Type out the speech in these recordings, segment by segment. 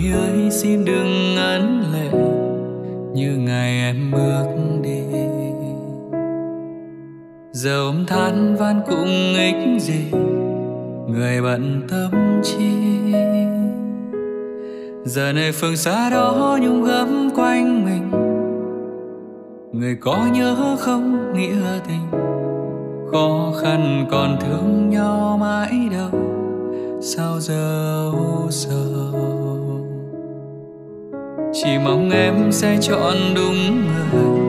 người ơi xin đừng ấn lệ như ngày em bước đi. Giờ ôm than van cũng ích gì, người bận tâm chi. Giờ này phương xa đó nhung gấm quanh mình, người có nhớ không nghĩa tình. Khó khăn còn thương nhau mãi đâu, sao giờ u sầu. Chỉ mong em sẽ chọn đúng người,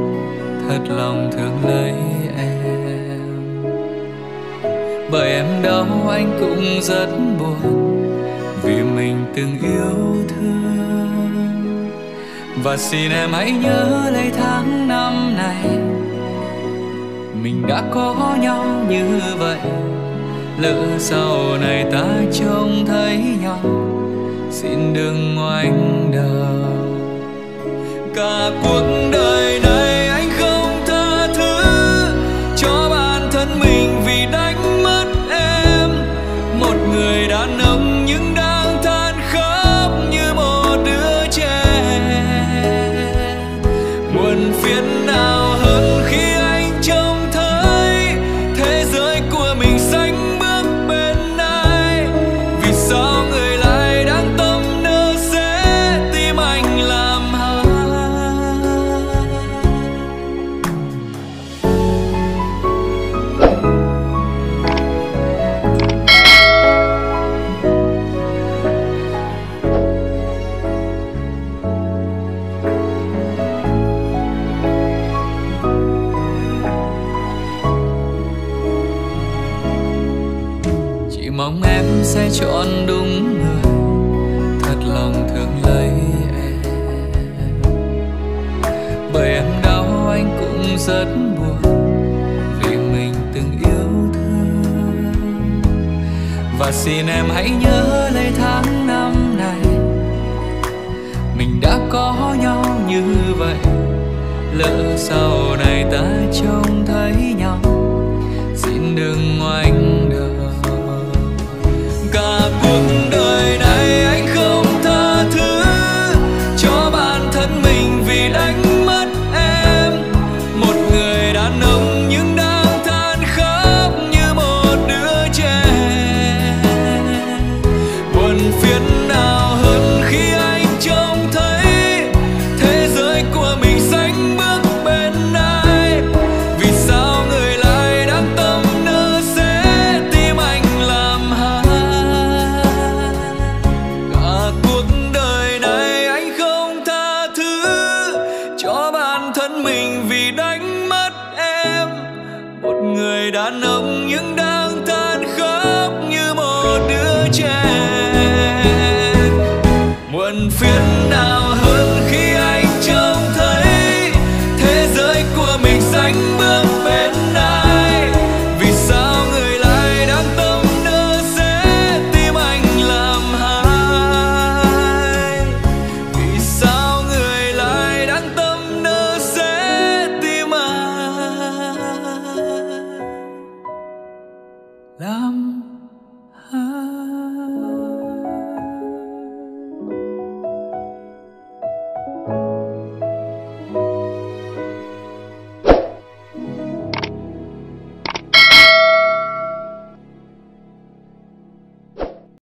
thật lòng thương lấy em. Bởi em đâu anh cũng rất buồn, vì mình từng yêu thương. Và xin em hãy nhớ lấy tháng năm này, mình đã có nhau như vậy. Lỡ sau này ta trông thấy nhau, xin đừng ngoảnh đầu. Cả cuộc đời này anh không tha thứ cho bản thân mình vì đánh mất em. Một người đàn ông nhưng đang than khóc như một đứa trẻ. Buồn phiền nào hơn khi anh trông thấy thế giới của mình sánh bước bên ai. Vì sao người lại đang tâm nỡ sẽ tim anh làm hại. Chỉ mong em sẽ chọn đúng người, thật lòng thương lấy em. Bởi em đau anh cũng rất buồn, vì mình từng yêu thương. Và xin em hãy nhớ lấy tháng năm này, mình đã có nhau như vậy. Lỡ sau này ta trông thấy nhau, xin đừng ngoảnh đầu. Cả cuộc đời này anh không tha thứ cho bản thân mình vì đánh mất em. Một người đàn ông nhưng đang than khóc như một đứa trẻ. Buồn phiền nào hơn khi anh trông thấy thế giới của mình sánh bước bên ai. Vì sao người lại đang tâm nỡ sẽ tim anh làm hại. Cả cuộc đời này anh không tha thứ cho bản thân mình vì đánh mất em. Một người đàn ông nhưng đang than khóc như một đứa trẻ. Muộn phiền nào